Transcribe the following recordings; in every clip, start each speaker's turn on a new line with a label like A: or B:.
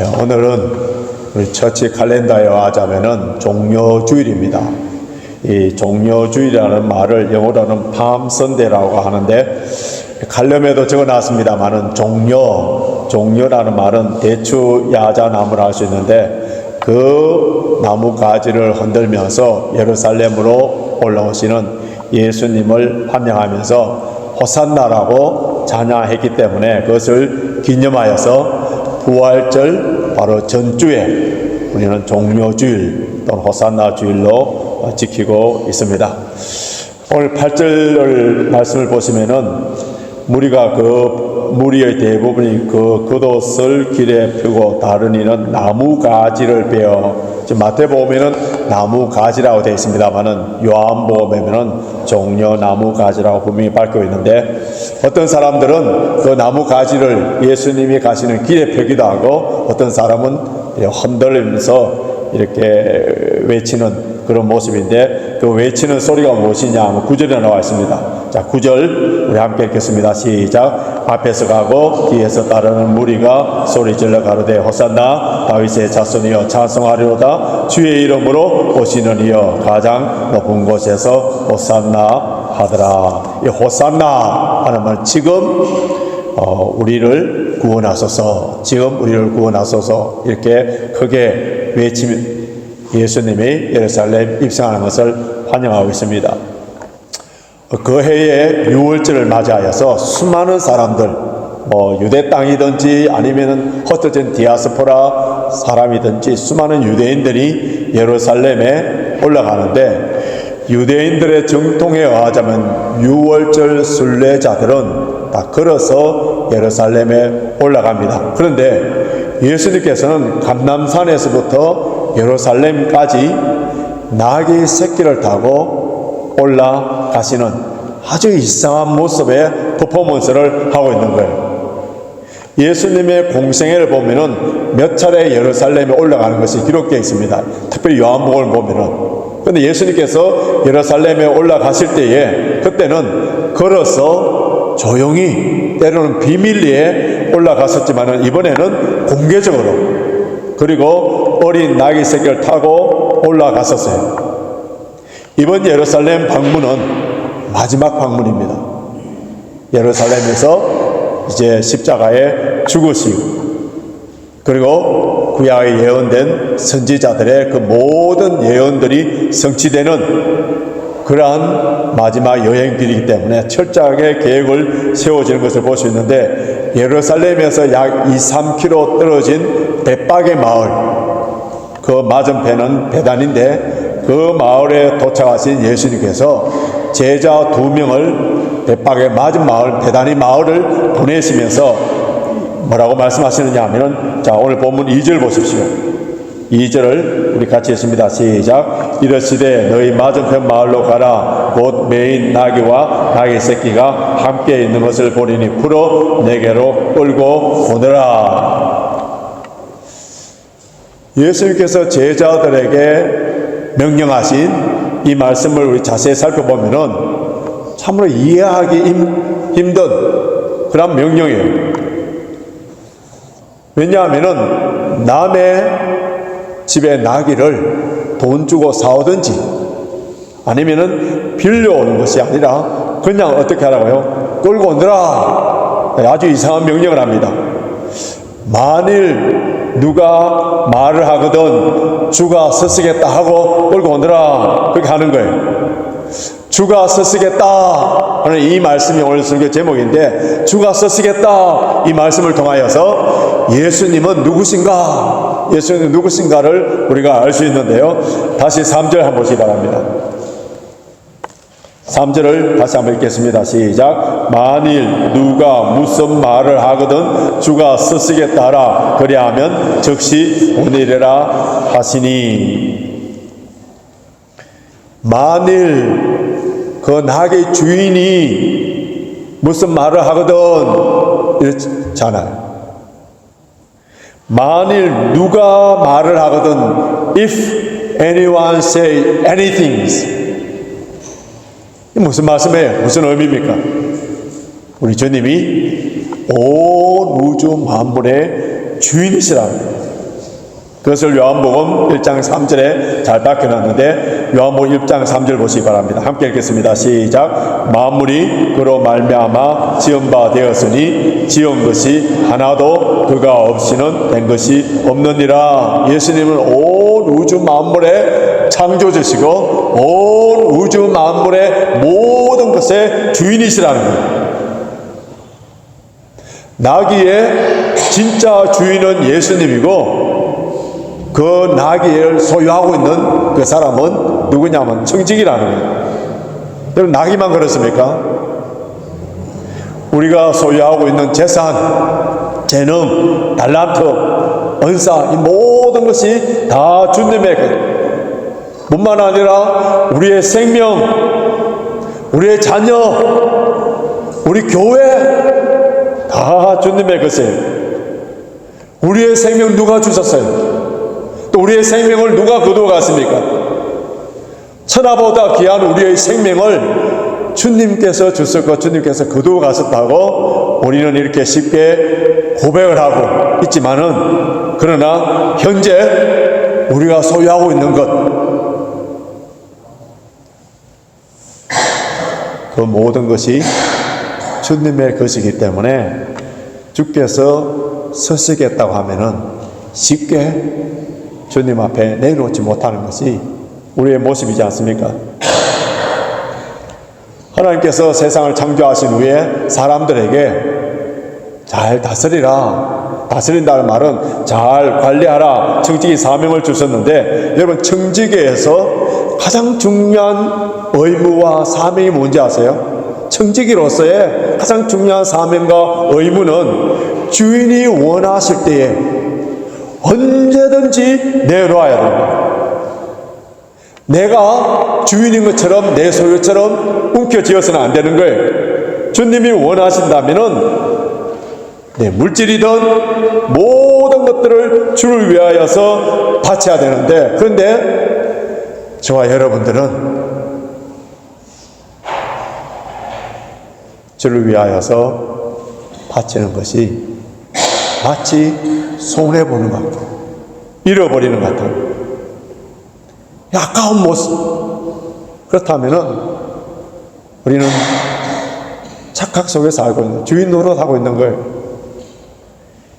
A: 오늘은 우리 처치 칼렌더에 하자면은 종료주일입니다. 이 종료주일이라는 말을 영어로는 palm sunday라고 하는데 칼럼에도 적어놨습니다만은 종료라는 말은 대추 야자나무를 할 수 있는데 그 나무 가지를 흔들면서 예루살렘으로 올라오시는 예수님을 환영하면서 호산나라고 찬양했기 때문에 그것을 기념하여서 부활절 바로 전주에 우리는 종료주일 또는 호산나 주일로 지키고 있습니다. 오늘 8절 말씀을 보시면은 무리의 대부분이 그 겉옷을 길에 펴고 다른 이는 나무 가지를 베어, 지금 마태복음에는 나무 가지라고 되어 있습니다만은 요한복음에는 종려 나무 가지라고 분명히 밝혀 있는데 어떤 사람들은 그 나무 가지를 예수님이 가시는 길에 펴기도 하고 어떤 사람은 흔들리면서 이렇게 외치는 그런 모습인데 그 외치는 소리가 무엇이냐 하면 9절에 나와 있습니다. 자, 9절 우리 함께 읽겠습니다. 시작. 앞에서 가고 뒤에서 따르는 무리가 소리질러 가로되 호산나 다윗의 자손이여 찬송하리로다 주의 이름으로 오시는 이여 가장 높은 곳에서 호산나 하더라. 이 호산나 하는 말 지금 우리를 구원하소서, 지금 우리를 구원하소서 이렇게 크게 외치면 예수님이 예루살렘 입성하는 것을 환영하고 있습니다. 그 해에 6월절을 맞이하여서 수많은 사람들, 유대 땅이든지 아니면은 흩어진 디아스포라 사람이든지 수많은 유대인들이 예루살렘에 올라가는데 유대인들의 정통에 의하자면 6월절 순례자들은 다 걸어서 예루살렘에 올라갑니다. 그런데 예수님께서는 감람산에서부터 예루살렘까지 나귀 새끼를 타고 올라가시는 아주 이상한 모습의 퍼포먼스를 하고 있는 거예요. 예수님의 공생애를 보면은 몇 차례 예루살렘에 올라가는 것이 기록되어 있습니다. 특별히 요한복음을 보면은. 그런데 예수님께서 예루살렘에 올라가실 때에 그때는 걸어서 조용히 때로는 비밀리에 올라갔었지만은 이번에는 공개적으로 그리고 어린 나귀 새끼를 타고 올라갔었어요. 이번 예루살렘 방문은 마지막 방문입니다. 예루살렘에서 이제 십자가에 죽으시고 그리고 구약에 예언된 선지자들의 그 모든 예언들이 성취되는 그러한 마지막 여행길이기 때문에 철저하게 계획을 세워지는 것을 볼 수 있는데 예루살렘에서 약 2-3km 떨어진 벳박의 마을, 그 맞은편은 베단인데 그 마을에 도착하신 예수님께서 제자 2명을 벳박의 맞은 마을 베다니 마을을 보내시면서 뭐라고 말씀하시느냐 하면은 자 오늘 본문 2절 보십시오. 2절을 우리 같이 읽습니다. 시작. 이르시되 너희 맞은편 마을로 가라. 곧 매인 나귀와 나귀 새끼가 함께 있는 것을 보리니 풀어 내게로 끌고 오너라. 예수님께서 제자들에게 명령하신 이 말씀을 우리 자세히 살펴보면은 참으로 이해하기 힘든 그런 명령이에요. 왜냐하면은 남의 집에 나귀를 돈 주고 사오든지 아니면은 빌려오는 것이 아니라 그냥 어떻게 하라고요? 끌고 오너라. 아주 이상한 명령을 합니다. 만일 누가 말을 하거든 주가 서쓰겠다 하고 끌고 오너라 그렇게 하는 거예요. 주가 서쓰겠다 하는 이 말씀이 오늘 설교 제목인데 주가 서쓰겠다 이 말씀을 통하여서 예수님은 누구신가? 예수님은 누구신가를 우리가 알 수 있는데요. 다시 3절 한번 보시기 바랍니다. 3절을 다시 한번 읽겠습니다. 시작. 만일 누가 무슨 말을 하거든 주가 서쓰겠다 하라. 그리하면 즉시 오니리라 하시니. 만일 그 나귀 주인이 무슨 말을 하거든 이렇잖아요. 만일 누가 말을 하거든 if anyone say anything 무슨 말씀이에요? 무슨 의미입니까? 우리 주님이 온 우주 만물의 주인이시라는 거예요. 그것을 요한복음 1장 3절에 잘 밝혀놨는데 요한복음 1장 3절 보시기 바랍니다. 함께 읽겠습니다. 시작. 만물이 그로 말미암아 지은 바 되었으니 지은 것이 하나도 그가 없이는 된 것이 없느니라. 예수님은 온 우주 만물의 창조주시고 온 우주 만물의 모든 것의 주인이시라는 거예요. 나귀의 진짜 주인은 예수님이고 그 나귀를 소유하고 있는 그 사람은 누구냐면 청지기라는 거예요. 여러분, 나귀만 그렇습니까? 우리가 소유하고 있는 재산, 재능, 달란트, 은사, 이 모든 것이 다 주님의 것. 뿐만 아니라 우리의 생명, 우리의 자녀, 우리 교회 다 주님의 것이에요. 우리의 생명 누가 주셨어요? 또 우리의 생명을 누가 거두어갔습니까? 천하보다 귀한 우리의 생명을 주님께서 주셨고 주님께서 거두어가셨다고 우리는 이렇게 쉽게 고백을 하고 있지만은, 그러나 현재 우리가 소유하고 있는 것, 그 모든 것이 주님의 것이기 때문에 주께서 서시겠다고 하면은 쉽게 주님 앞에 내놓지 못하는 것이 우리의 모습이지 않습니까? 하나님께서 세상을 창조하신 후에 사람들에게 잘 다스리라, 다스린다는 말은 잘 관리하라, 청지기 사명을 주셨는데, 여러분, 청지기에서 가장 중요한 의무와 사명이 뭔지 아세요? 청지기로서의 가장 중요한 사명과 의무는 주인이 원하실 때에 언제든지 내놓아야 됩니다. 내가 주인인 것처럼 내 소유처럼 움켜쥐어서는 안 되는 거예요. 주님이 원하신다면은 내 물질이든 모든 것들을 주를 위하여서 바쳐야 되는데, 그런데 저와 여러분들은 주를 위하여서 바치는 것이 마치 손해보는 것 같아요. 잃어버리는 것 같아요. 아까운 모습. 그렇다면은 우리는 착각 속에 살고 있는, 주인 노릇하고 있는 거예요.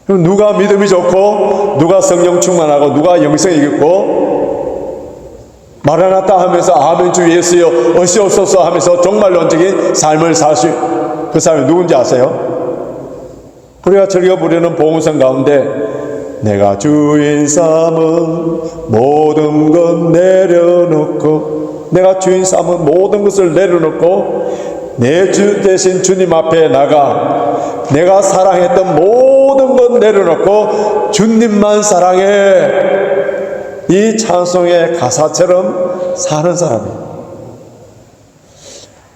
A: 누가 믿음이 좋고 누가 성령 충만하고 누가 영성이 있고 마라나타 하면서 아멘 주 예수여 어시옵소서 하면서 종말론적인 삶을 살 수, 그 사람이 누군지 아세요? 우리가 즐겨 부르는 복음성 가운데 내가 주인 삼은 모든 것 내려놓고, 내가 주인 삼은 모든 것을 내려놓고 내 주 대신 주님 앞에 나가 내가 사랑했던 모든 것 내려놓고 주님만 사랑해, 이 찬송의 가사처럼 사는 사람이에요.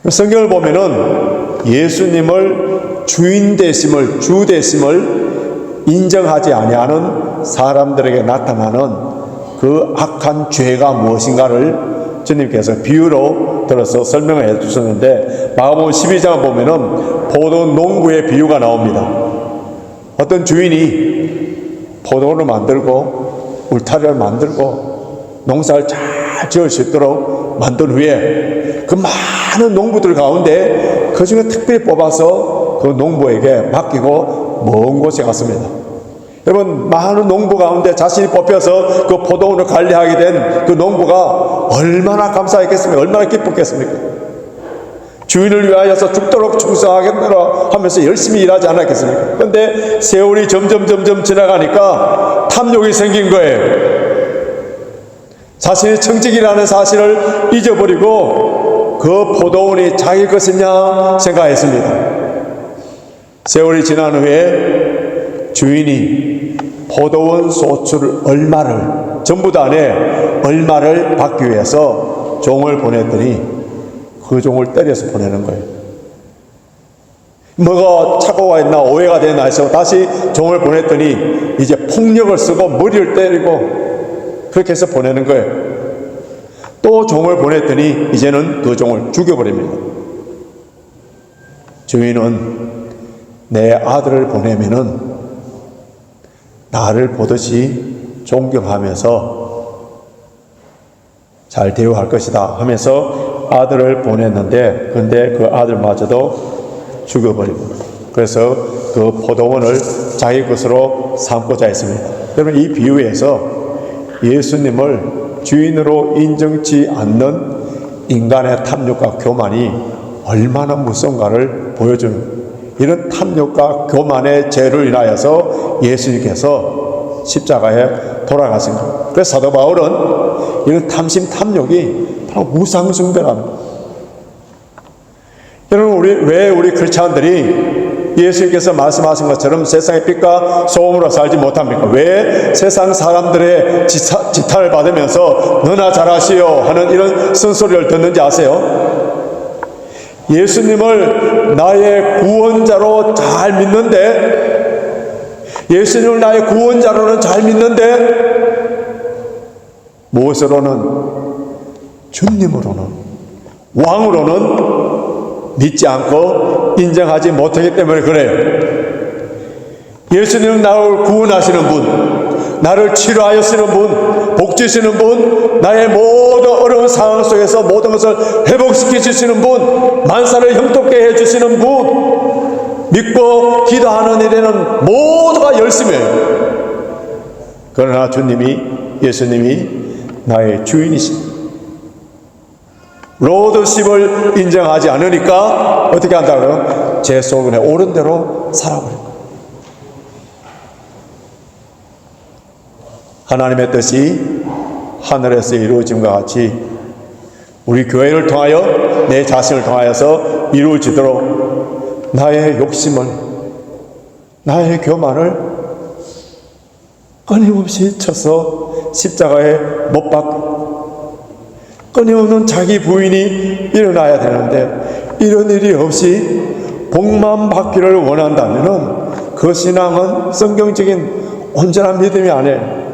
A: 성경을 보면은 예수님을 주인 되심을, 주 되심을 인정하지 아니하는 사람들에게 나타나는 그 악한 죄가 무엇인가를 주님께서 비유로 들어서 설명을 해 주셨는데, 마가복음 12장 보면은 포도 농부의 비유가 나옵니다. 어떤 주인이 포도를 만들고 울타리를 만들고 농사를 잘 지을 수 있도록 만든 후에 그 많은 농부들 가운데 그 중에 특별히 뽑아서 그 농부에게 맡기고 먼 곳에 갔습니다. 여러분, 많은 농부 가운데 자신이 뽑혀서 그 포도원을 관리하게 된 그 농부가 얼마나 감사했겠습니까? 얼마나 기뻤겠습니까? 주인을 위하여서 죽도록 충성하겠노라 하면서 열심히 일하지 않았겠습니까? 그런데 세월이 점점 지나가니까 탐욕이 생긴 거예요. 자신이 청직이라는 사실을 잊어버리고 그 포도원이 자기 것이냐 생각했습니다. 세월이 지난 후에 주인이 포도원 소출 얼마를, 전부 다 안에 얼마를 받기 위해서 종을 보냈더니 그 종을 때려서 보내는 거예요. 뭐가 착오가 있나 오해가 되나 해서 다시 종을 보냈더니 이제 폭력을 쓰고 머리를 때리고 그렇게 해서 보내는 거예요. 또 종을 보냈더니 이제는 그 종을 죽여버립니다. 주인은 내 아들을 보내면은 나를 보듯이 존경하면서 잘 대우할 것이다 하면서 아들을 보냈는데, 근데 그 아들마저도 죽여버리고, 그래서 그 포도원을 자기 것으로 삼고자 했습니다. 여러분, 이 비유에서 예수님을 주인으로 인정치 않는 인간의 탐욕과 교만이 얼마나 무서운가를 보여주는, 이런 탐욕과 교만의 죄를 인하여서 예수님께서 십자가에 돌아가신 거예요. 그래서 사도 바울은 이런 탐심, 탐욕이 바로 우상숭배랍니다. 여러분, 왜 우리 크리스찬들이 예수님께서 말씀하신 것처럼 세상의 빛과 소금으로 살지 못합니까? 왜 세상 사람들의 지탄을 받으면서 너나 잘하시오 하는 이런 쓴소리를 듣는지 아세요? 예수님을 나의 구원자로 잘 믿는데, 예수님을 나의 구원자로는 잘 믿는데, 무엇으로는? 주님으로는, 왕으로는 믿지 않고 인정하지 못하기 때문에 그래요. 예수님은 나를 구원하시는 분, 나를 치료하시는 분, 복주시는 분, 나의 모든 어려운 상황 속에서 모든 것을 회복시켜 주시는 분, 만사를 형통케 해주시는 분, 믿고 기도하는 일에는 모두가 열심히 해요. 그러나 예수님이 나의 주인이십니다. 로드십을 인정하지 않으니까 어떻게 한다고요? 제 소근에 옳은 대로 살아버립니다. 하나님의 뜻이 하늘에서 이루어짐과 같이 우리 교회를 통하여 내 자신을 통하여서 이루어지도록 나의 욕심을, 나의 교만을 끊임없이 쳐서 십자가에 못 박고 끊임없는 자기 부인이 일어나야 되는데, 이런 일이 없이 복만 받기를 원한다면 그 신앙은 성경적인 온전한 믿음이 아니에요.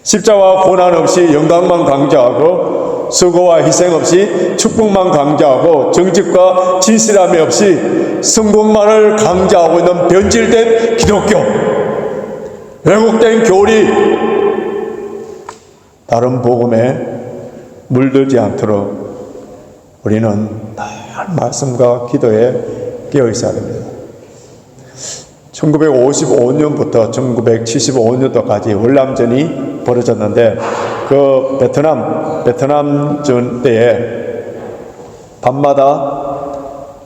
A: 십자가와 고난 없이 영광만 강조하고, 수고와 희생 없이 축복만 강조하고, 정직과 진실함이 없이 성공만을 강조하고 있는 변질된 기독교, 왜곡된 교리, 다른 복음에 물들지 않도록 우리는 늘 말씀과 기도에 깨어 있어야 됩니다. 1955년부터 1975년도까지 월남전이 벌어졌는데, 그 베트남전 때에 밤마다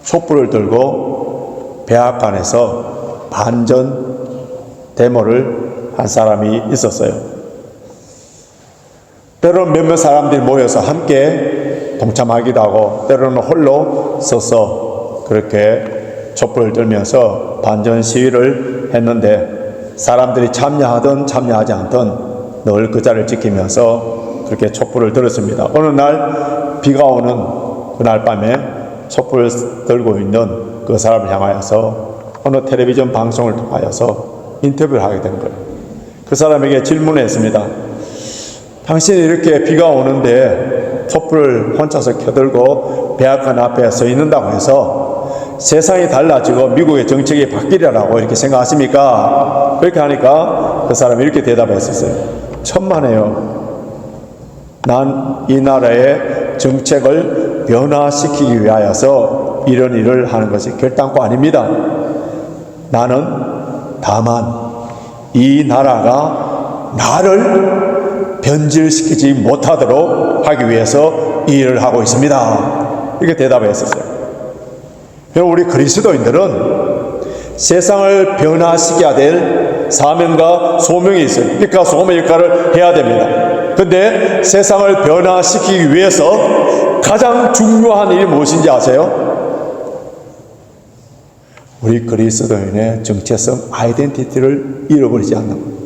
A: 촛불을 들고 백악관에서 반전 데모를 한 사람이 있었어요. 때로는 몇몇 사람들이 모여서 함께 동참하기도 하고, 때로는 홀로 서서 그렇게 촛불을 들면서 반전 시위를 했는데, 사람들이 참여하든 참여하지 않든 늘 그 자리를 지키면서 그렇게 촛불을 들었습니다. 어느 날 비가 오는 그날 밤에 촛불을 들고 있는 그 사람을 향하여서 어느 텔레비전 방송을 통하여서 인터뷰를 하게 된 거예요. 그 사람에게 질문을 했습니다. 당신이 이렇게 비가 오는데 촛불을 혼자서 켜들고 백악관 앞에 서 있는다고 해서 세상이 달라지고 미국의 정책이 바뀌리라고 이렇게 생각하십니까? 그렇게 하니까 그 사람이 이렇게 대답했었어요. 천만에요. 난 이 나라의 정책을 변화시키기 위하여서 이런 일을 하는 것이 결단코 아닙니다. 나는 다만 이 나라가 나를 변질시키지 못하도록 하기 위해서 이 일을 하고 있습니다. 이렇게 대답했었어요. 우리 그리스도인들은 세상을 변화시켜야 될 사명과 소명이 있어요. 빛과 소금의 역할을 해야 됩니다. 그런데 세상을 변화시키기 위해서 가장 중요한 일이 무엇인지 아세요? 우리 그리스도인의 정체성, 아이덴티티를 잃어버리지 않는 것.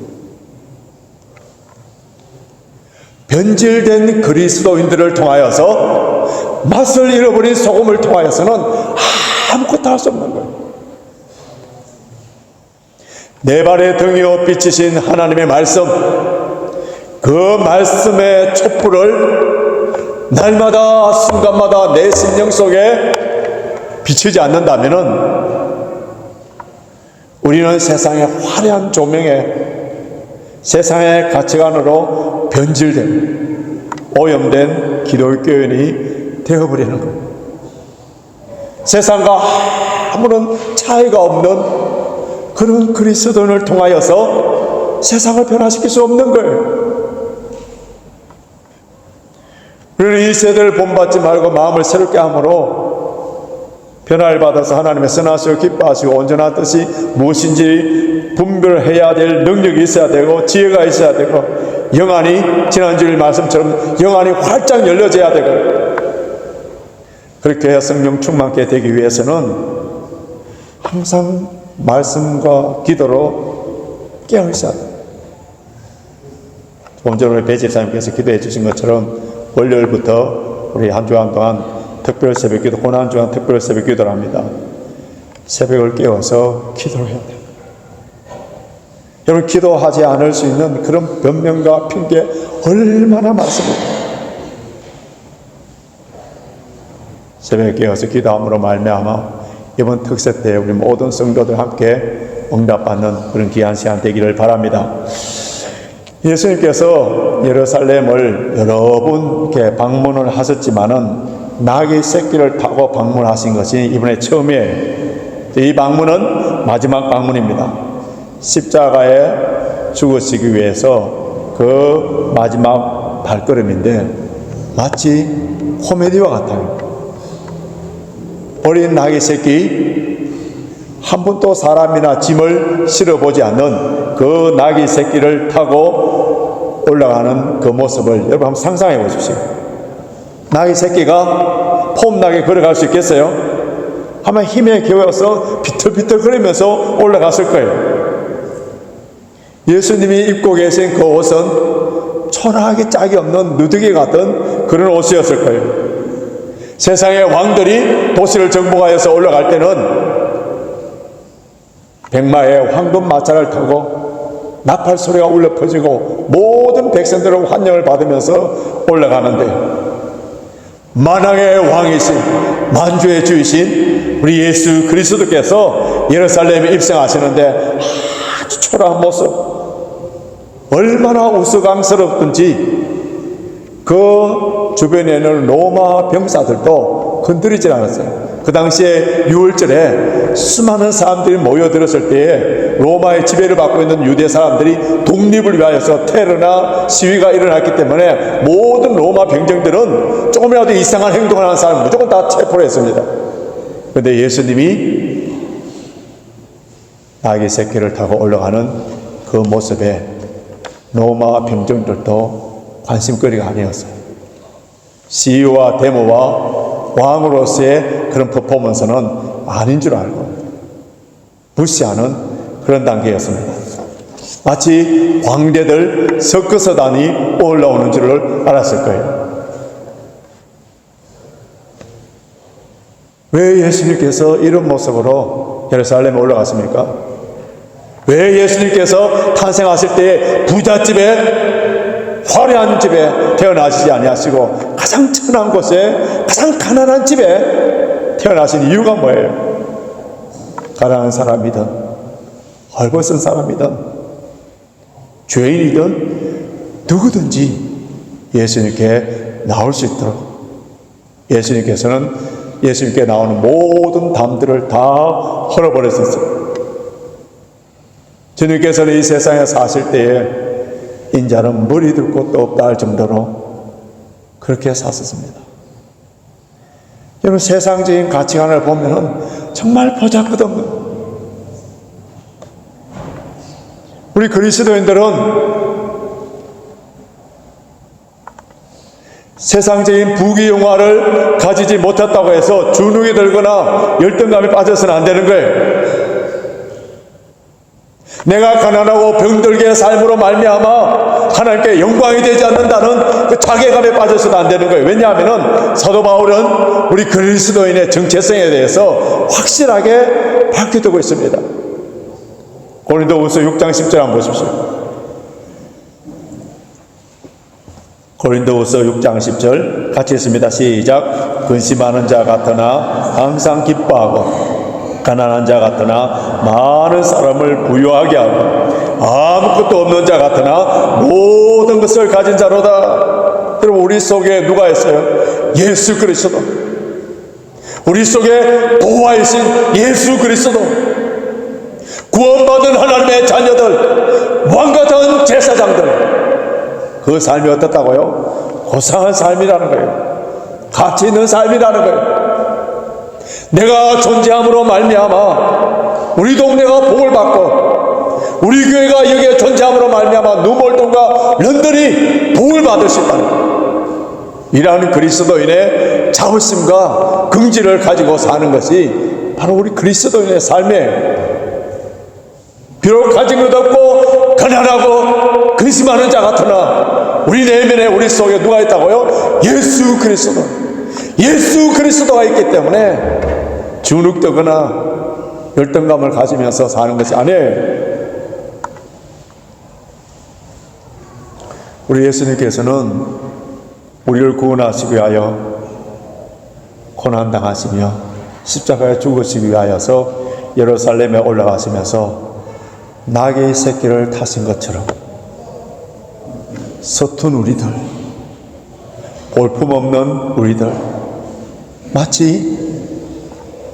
A: 변질된 그리스도인들을 통하여서, 맛을 잃어버린 소금을 통하여서는 아무것도 할 수 없는 거예요. 내 발의 등이요 빛이신 하나님의 말씀, 그 말씀의 촛불을 날마다 순간마다 내 심령 속에 비추지 않는다면은 우리는 세상의 화려한 조명에 세상의 가치관으로 변질된 오염된 기독교인이 되어버리는 거예요. 세상과 아무런 차이가 없는 그런 그리스도인을 통하여서 세상을 변화시킬 수 없는 거예요. 우리는 이 세대를 본받지 말고 마음을 새롭게 함으로 변화를 받아서 하나님의 선하시고 기뻐하시고 온전한 뜻이 무엇인지 분별해야 될 능력이 있어야 되고 지혜가 있어야 되고 영안이 지난주일 말씀처럼 영안이 활짝 열려져야 되고 그렇게 성령 충만케 되기 위해서는 항상 말씀과 기도로 깨어 있어야 돼요. 조금 전에 우리 배 집사님께서 기도해 주신 것처럼 월요일부터 우리 한 주간 동안 특별 새벽기도, 고난주간 특별 새벽기도를 합니다. 새벽을 깨워서 기도를 해야 돼요. 여러분, 기도하지 않을 수 있는 그런 변명과 핑계 얼마나 많습니까? 새벽에 깨워서 기도함으로 말미암아 이번 특세 때 우리 모든 성도들 함께 응답받는 그런 귀한 시간 되기를 바랍니다. 예수님께서 예루살렘을 여러 분 이렇게 방문을 하셨지만은 나귀 새끼를 타고 방문하신 것이 이번에 처음이에요. 이 방문은 마지막 방문입니다. 십자가에 죽으시기 위해서 그 마지막 발걸음인데 마치 코미디와 같아요. 어린 나귀 새끼, 한 번도 사람이나 짐을 실어보지 않는 그 나귀 새끼를 타고 올라가는 그 모습을 여러분 한번 상상해 보십시오. 나귀 새끼가 폼나게 걸어갈 수 있겠어요? 아마 힘에 겨워서 비틀비틀 거리면서 올라갔을 거예요. 예수님이 입고 계신 그 옷은 초라하게 짝이 없는 누더기 같은 그런 옷이었을 거예요. 세상의 왕들이 도시를 정복하여서 올라갈 때는 백마의 황금 마차를 타고 나팔 소리가 울려 퍼지고 모든 백성들은 환영을 받으면서 올라가는데 만왕의 왕이신 만주의 주이신 우리 예수 그리스도께서 예루살렘에 입성하시는데 아주 초라한 모습, 얼마나 우스꽝스럽든지 그 주변에는 로마 병사들도 건드리지 않았어요. 그 당시에 6월절에 수많은 사람들이 모여들었을 때에 로마의 지배를 받고 있는 유대 사람들이 독립을 위하여서 테러나 시위가 일어났기 때문에 모든 로마 병정들은 조금이라도 이상한 행동을 하는 사람을 무조건 다 체포를 했습니다. 그런데 예수님이 나귀 새끼를 타고 올라가는 그 모습에 로마 병정들도 관심거리가 아니었어요. 시위와 데모와 왕으로서의 그런 퍼포먼스는 아닌 줄 알고 무시하는 그런 단계였습니다. 마치 광대들 서커스단이 올라오는 줄을 알았을 거예요. 왜 예수님께서 이런 모습으로 예루살렘에 올라갔습니까? 왜 예수님께서 탄생하실 때 부잣집에 화려한 집에 태어나시지 아니하시고 가장 천한 곳에 가장 가난한 집에 태어나신 이유가 뭐예요? 가난한 사람이든 헐벗은 사람이든 죄인이든 누구든지 예수님께 나올 수 있도록 예수님께 나오는 모든 담들을 다 헐어버렸었어요. 주님께서는 이 세상에 사실 때에 인자는 머리 들 곳도 없다 할 정도로 그렇게 사셨습니다. 여러분, 세상적인 가치관을 보면은 정말 보잘것없는 우리 그리스도인들은 세상적인 부귀영화를 가지지 못했다고 해서 주눅이 들거나 열등감에 빠져서는 안 되는 거예요. 내가 가난하고 병들게 삶으로 말미암아 하나님께 영광이 되지 않는다는 그 자괴감에 빠져서도 안 되는 거예요. 왜냐하면 사도 바울은 우리 그리스도인의 정체성에 대해서 확실하게 밝혀두고 있습니다. 고린도후서 6장 10절 한번 보십시오. 고린도후서 6장 10절 같이 읽습니다. 시작. 근심하는 자 같으나 항상 기뻐하고 가난한 자 같으나 많은 사람을 부유하게 하고 아무것도 없는 자 같으나 모든 것을 가진 자로다. 여러분, 우리 속에 누가 있어요? 예수 그리스도. 우리 속에 보화이신 예수 그리스도. 구원받은 하나님의 자녀들, 왕같은 제사장들. 그 삶이 어떻다고요? 고상한 삶이라는 거예요. 가치 있는 삶이라는 거예요. 내가 존재함으로 말미암아 우리 동네가 복을 받고 우리 교회가 여기에 존재함으로 말미암아 누몰동과 런던이 복을 받을 수 있다는 거예요. 이러한 그리스도인의 자부심과 긍지를 가지고 사는 것이 바로 우리 그리스도인의 삶이에요. 비록 가진 것 없고 가난하고 근심 많은 자 같으나 우리 내면에 우리 속에 누가 있다고요? 예수 그리스도. 예수 그리스도가 있기 때문에 주눅되거나 열등감을 가지면서 사는 것이 아니에요. 우리 예수님께서는 우리를 구원하시기 위하여 고난당하시며 십자가에 죽으시기 위하여서 예루살렘에 올라가시면서 나귀의 새끼를 타신 것처럼 서툰 우리들, 볼품없는 우리들, 마치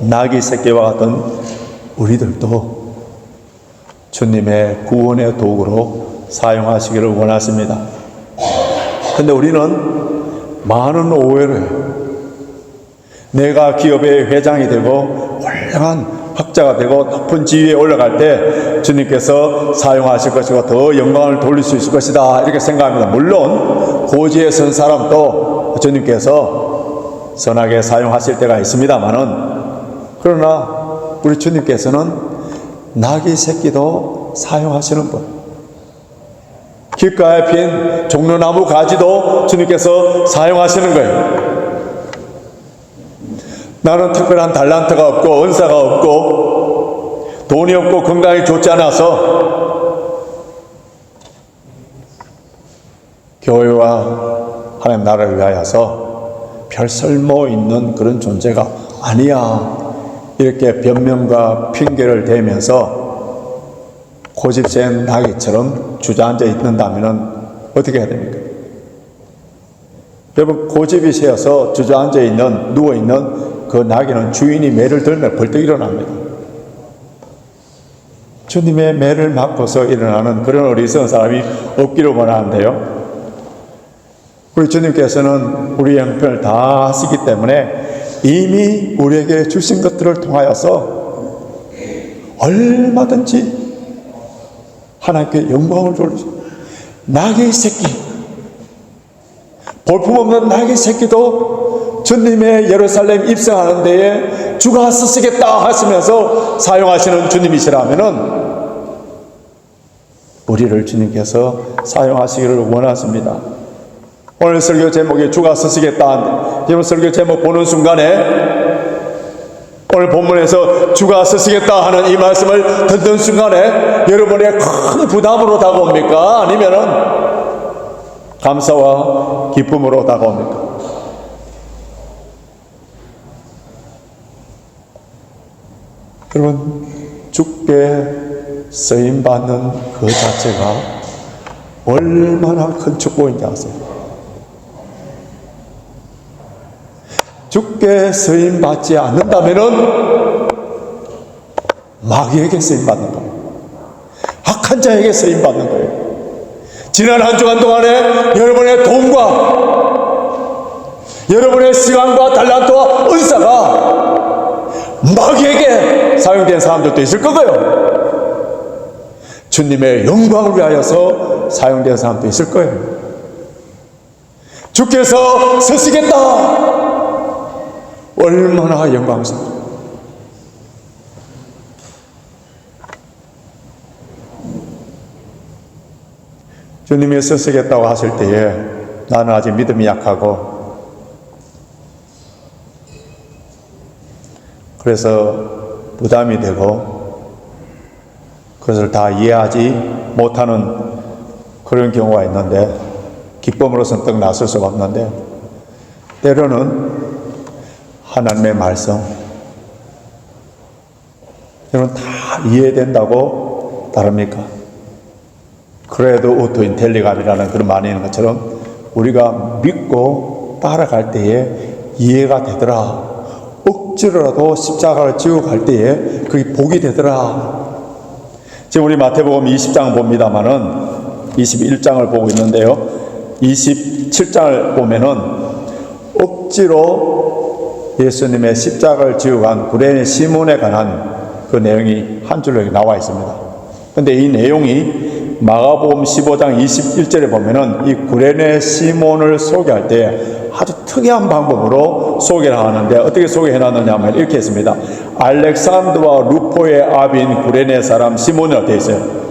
A: 나귀 새끼와 같은 우리들도 주님의 구원의 도구로 사용하시기를 원하십니다. 그런데 우리는 많은 오해를 해요. 내가 기업의 회장이 되고 훌륭한 학자가 되고 높은 지위에 올라갈 때 주님께서 사용하실 것이고 더 영광을 돌릴 수 있을 것이다, 이렇게 생각합니다. 물론 고지에 선 사람도 주님께서 선하게 사용하실 때가 있습니다만은, 그러나 우리 주님께서는 나귀 새끼도 사용하시는 분, 길가에 핀 종려나무 가지도 주님께서 사용하시는 거예요. 나는 특별한 달란트가 없고 은사가 없고 돈이 없고 건강이 좋지 않아서 교회와 하나님 나라를 위하여서 별 쓸모 있는 그런 존재가 아니야, 이렇게 변명과 핑계를 대면서 고집센 나귀처럼 주저앉아 있는다면 어떻게 해야 됩니까? 여러분, 고집이 세어서 주저앉아 있는, 누워있는 그 나귀는 주인이 매를 들면 벌떡 일어납니다. 주님의 매를 맞고서 일어나는 그런 어리석은 사람이 없기를 원하는데요, 우리 주님께서는 우리의 형편을 다 하시기 때문에 이미 우리에게 주신 것들을 통하여서 얼마든지 하나님께 영광을 돌리시고, 나귀의 새끼, 볼품없는 나귀의 새끼도 주님의 예루살렘 입성하는 데에 주가 쓰시겠다 하시면서 사용하시는 주님이시라면은 우리를 주님께서 사용하시기를 원하십니다. 오늘 설교 제목이 주가 쓰시겠다. 여러분, 설교 제목 보는 순간에 오늘 본문에서 주가 쓰시겠다 하는 이 말씀을 듣는 순간에 여러분의 큰 부담으로 다가옵니까? 아니면은 감사와 기쁨으로 다가옵니까? 여러분, 주께 쓰임받는 그 자체가 얼마나 큰 축복인지 아세요? 주께 쓰임받지 않는다면은 마귀에게 쓰임받는 거예요. 악한 자에게 쓰임받는 거예요. 지난 한 주간 동안에 여러분의 돈과 여러분의 시간과 달란트와 은사가 마귀에게 사용된 사람들도 있을 거고요, 주님의 영광을 위하여서 사용된 사람도 있을 거예요. 주께서 쓰시겠다, 얼마나 영광스럽습니까? 주님이 쓰시겠다고 하실 때에 나는 아직 믿음이 약하고, 그래서 부담이 되고 그것을 다 이해하지 못하는 그런 경우가 있는데, 기쁨으로 선뜻 나설 수가 없는데, 때로는 하나님의 말씀, 여러분, 다 이해된다고 다릅니까? 그래도 오토 인텔리감이라는 그런 말이 있는 것처럼 우리가 믿고 따라갈 때에 이해가 되더라. 억지로라도 십자가를 지고 갈 때에 그게 복이 되더라. 지금 우리 마태복음 20장을 봅니다마는 21장을 보고 있는데요. 27장을 보면은 억지로 예수님의 십자가를 지고 간 구레네 시몬에 관한 그 내용이 한 줄로 나와 있습니다. 그런데 이 내용이 마가복음 15장 21절에 보면은 이 구레네 시몬을 소개할 때 아주 특이한 방법으로 소개를 하는데 어떻게 소개해놨느냐 하면 이렇게 했습니다. 알렉산더와 루포의 아비인 구레네 사람 시몬이라고 되어 있어요.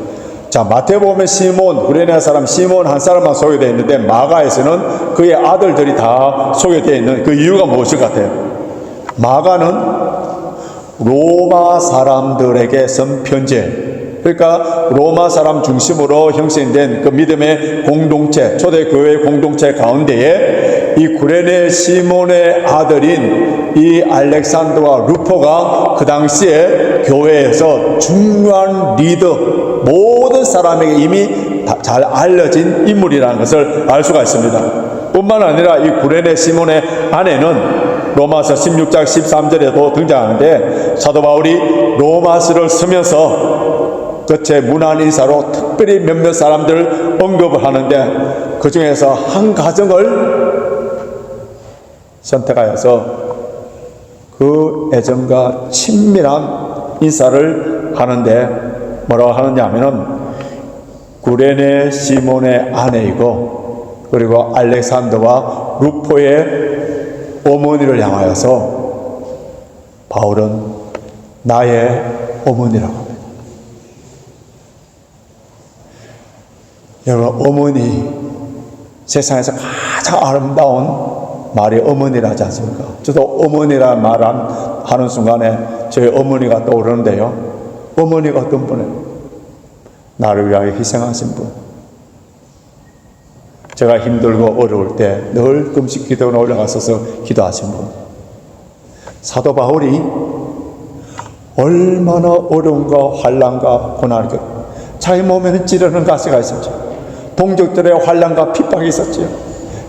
A: 자, 마태복음에 시몬, 구레네 사람 시몬 한 사람만 소개되어 있는데 마가에서는 그의 아들들이 다 소개되어 있는 그 이유가 무엇일 것 같아요? 마가는 로마 사람들에게 쓴 편지, 그러니까 로마 사람 중심으로 형성된 그 믿음의 공동체, 초대교회 공동체 가운데에 이 구레네 시몬의 아들인 이 알렉산더와 루포가 그 당시에 교회에서 중요한 리더, 모든 사람에게 이미 잘 알려진 인물이라는 것을 알 수가 있습니다. 뿐만 아니라 이 구레네 시몬의 아내는 로마서 16장 13절에도 등장하는데 사도 바울이 로마서를 쓰면서 끝에 문안 인사로 특별히 몇몇 사람들을 언급을 하는데 그 중에서 한 가정을 선택하여서 그 애정과 친밀한 인사를 하는데 뭐라고 하느냐 하면은 구레네 시몬의 아내이고 그리고 알렉산더와 루포의 어머니를 향하여서 바울은 나의 어머니라고 합니다. 여러분, 어머니, 세상에서 가장 아름다운 말이 어머니라지 않습니까? 저도 어머니라는 말 하는 순간에 저희 어머니가 떠오르는데요. 어머니가 어떤 분이에요? 나를 위하여 희생하신 분. 제가 힘들고 어려울 때 늘 금식 기도에 올라가서서 기도하신 분. 사도 바울이 얼마나 어려움과 환난과 고난을 자기 몸에는 찌르는 가시가 있었죠. 동족들의 환난과 핍박이 있었지요.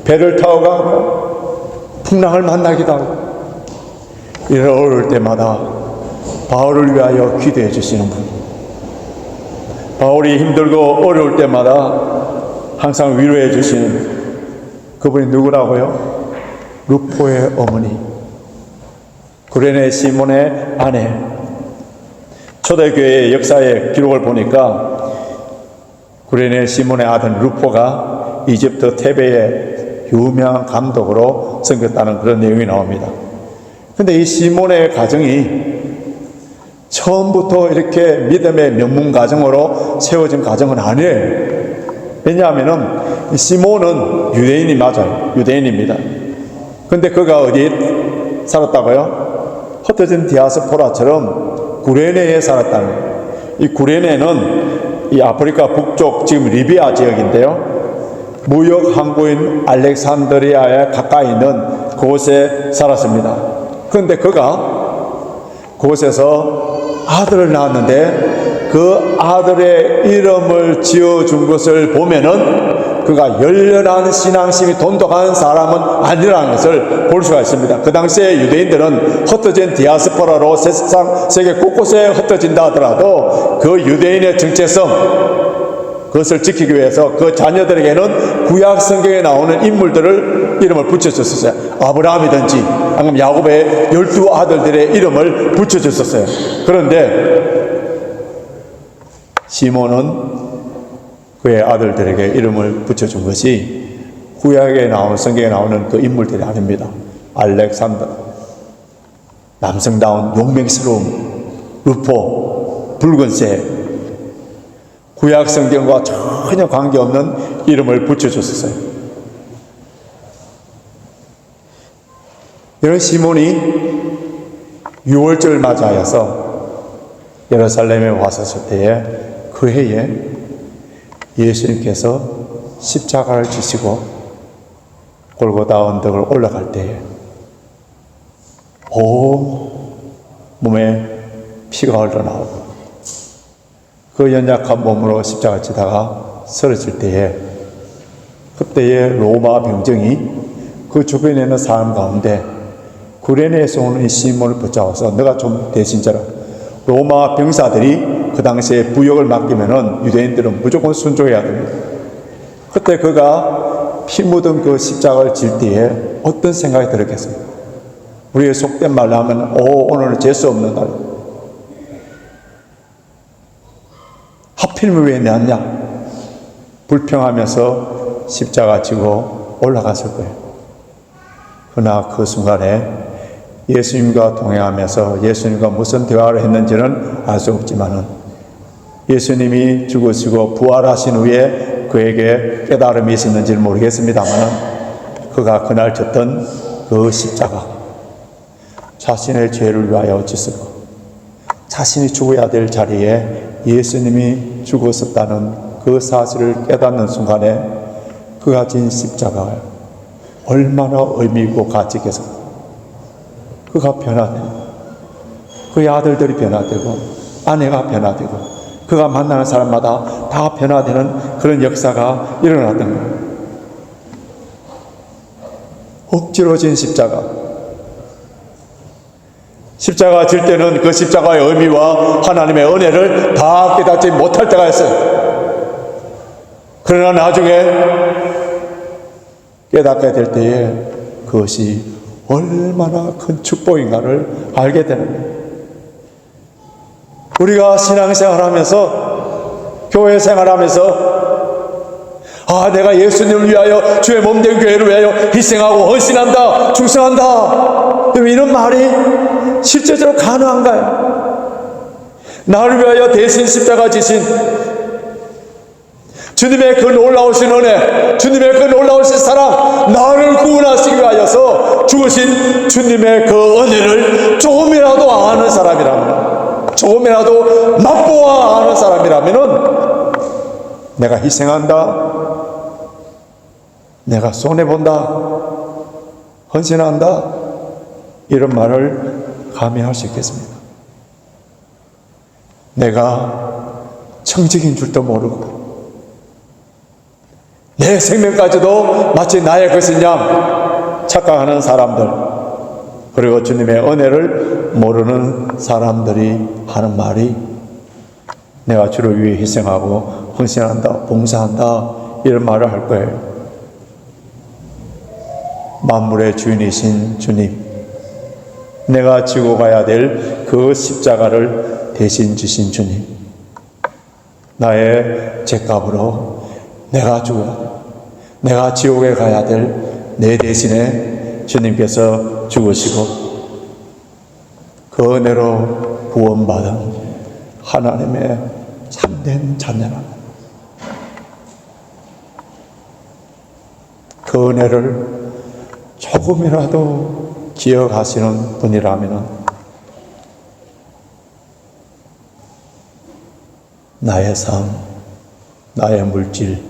A: 배를 타고 가고 풍랑을 만나기도 하고 이런 어려울 때마다 바울을 위하여 기도해 주시는 분. 바울이 힘들고 어려울 때마다 항상 위로해 주시는 그분이 누구라고요? 루포의 어머니, 구레네 시몬의 아내. 초대교회의 역사의 기록을 보니까 구레네 시몬의 아들 루포가 이집트 테베의 유명한 감독으로 섬겼다는 그런 내용이 나옵니다. 그런데 이 시몬의 가정이 처음부터 이렇게 믿음의 명문 가정으로 세워진 가정은 아니에요. 왜냐하면 시몬은 유대인이 맞아요. 유대인입니다. 근데 그가 어디에 살았다고요? 흩어진 디아스포라처럼 구레네에 살았다는 거예요. 이 구레네는 이 아프리카 북쪽 지금 리비아 지역인데요. 무역 항구인 알렉산드리아에 가까이 있는 그곳에 살았습니다. 그런데 그가 그곳에서 아들을 낳았는데 그 아들의 이름을 지어준 것을 보면은 그가 열렬한 신앙심이 돈독한 사람은 아니라는 것을 볼 수가 있습니다. 그 당시에 유대인들은 흩어진 디아스포라로 세상 세계 곳곳에 흩어진다 하더라도 그 유대인의 정체성 그것을 지키기 위해서 그 자녀들에게는 구약 성경에 나오는 인물들을 이름을 붙여줬었어요. 아브라함이든지 아니면 야곱의 12 아들들의 이름을 붙여줬었어요. 그런데 시몬은 그의 아들들에게 이름을 붙여준 것이 구약에 나오는 성경에 나오는 그 인물들이 아닙니다. 알렉산더, 남성다운 용맹스러움, 루포, 붉은새, 구약 성경과 전혀 관계없는 이름을 붙여줬었어요. 이런 시몬이 6월절 맞이하여서 예루살렘에 왔었을 때에 그 해에 예수님께서 십자가를 지시고 골고다 언덕을 올라갈 때에 온 몸에 피가 흘러나오고 그 연약한 몸으로 십자가를 지다가 쓰러질 때에 그때의 로마 병정이 그 주변에 있는 사람 가운데 구레네에서 오는 이 시몬을 붙잡아서 너가 좀 대신자라. 로마 병사들이 그 당시에 부역을 맡기면은 유대인들은 무조건 순종해야 됩니다. 그때 그가 피 묻은 그 십자가를 질 때에 어떤 생각이 들었겠습니까? 우리의 속된 말로 하면 오늘은 재수 없는 날. 하필이면 왜 내왔냐? 불평하면서 십자가 지고 올라갔을 거예요. 그러나 그 순간에 예수님과 동행하면서 예수님과 무슨 대화를 했는지는 알 수 없지만은 예수님이 죽으시고 부활하신 후에 그에게 깨달음이 있었는지는 모르겠습니다만은 그가 그날 졌던 그 십자가, 자신의 죄를 위하여 졌었고 자신이 죽어야 될 자리에 예수님이 죽었었다는 그 사실을 깨닫는 순간에 그가 진 십자가가 얼마나 의미 있고 가치 있겠어. 그가 변화되고 그의 아들들이 변화되고 아내가 변화되고 그가 만나는 사람마다 다 변화되는 그런 역사가 일어났던 거예요. 억지로 진 십자가. 십자가 질 때는 그 십자가의 의미와 하나님의 은혜를 다 깨닫지 못할 때가 있어요. 그러나 나중에 깨닫게 될 때에 그것이 얼마나 큰 축복인가를 알게 되는 거예요. 우리가 신앙생활하면서 교회 생활하면서 내가 예수님을 위하여 주의 몸된 교회를 위하여 희생하고 헌신한다, 충성한다, 이런 말이 실제적으로 가능한가요? 나를 위하여 대신 십자가 지신 주님의 그 놀라우신 은혜, 주님의 그 놀라우신 사랑, 나를 구원하시기 위하여서 죽으신 주님의 그 은혜를 조금이라도 아는 사람이라면, 조금이라도 맛보아 아는 사람이라면 내가 희생한다, 내가 손해본다, 헌신한다, 이런 말을 감히 할 수 있겠습니까? 내가 청직인 줄도 모르고 내 생명까지도 마치 나의 것인 양 착각하는 사람들, 그리고 주님의 은혜를 모르는 사람들이 하는 말이 내가 주를 위해 희생하고 헌신한다, 봉사한다, 이런 말을 할 거예요. 만물의 주인이신 주님, 내가 지고 가야 될 그 십자가를 대신 지신 주님, 나의 죄값으로 내가 죽어야 돼. 내가 지옥에 가야 될 내 대신에 주님께서 죽으시고 그 은혜로 구원받은 하나님의 참된 자녀라. 그 은혜를 조금이라도 기억하시는 분이라면 나의 삶, 나의 물질,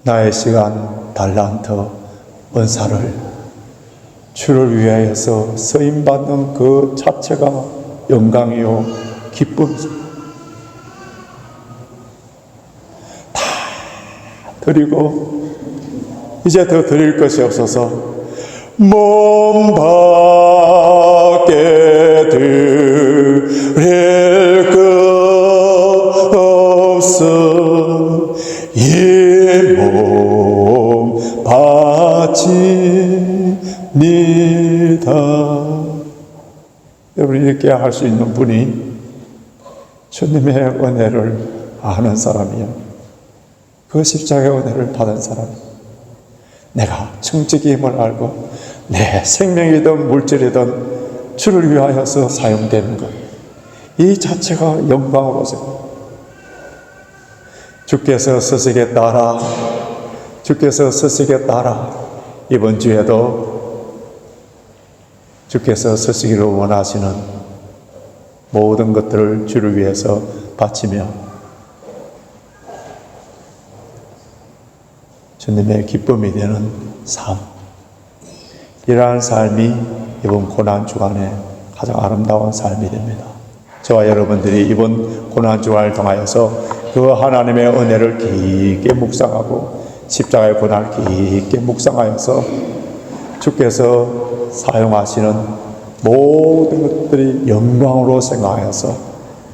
A: 나의 시간, 달란트, 은사를 주를 위하여서 쓰임받는 그 자체가 영광이요 기쁨이죠. 다 드리고 이제 더 드릴 것이 없어서 몸 밖에 드릴 것 없음 이 몸 바치니다. 여러분, 이렇게 할 수 있는 분이 주님의 은혜를 아는 사람이요, 그 십자가의 은혜를 받은 사람이요, 내가 청지기 힘을 알고 내 생명이든 물질이든 주를 위하여서 사용되는 것, 이 자체가 영광으로서 주께서 쓰시겠다라, 주께서 쓰시겠다라. 이번 주에도 주께서 쓰시기를 원하시는 모든 것들을 주를 위해서 바치며 주님의 기쁨이 되는 삶, 이러한 삶이 이번 고난주간에 가장 아름다운 삶이 됩니다. 저와 여러분들이 이번 고난주간을 통하여서 그 하나님의 은혜를 깊게 묵상하고 십자가의 고난을 깊게 묵상하여서 주께서 사용하시는 모든 것들이 영광으로 생각하여서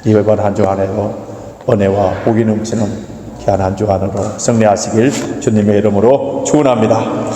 A: 이번 한 주간에도 은혜와 복이 넘치는 귀한 한 주간으로 승리하시길 주님의 이름으로 축원합니다.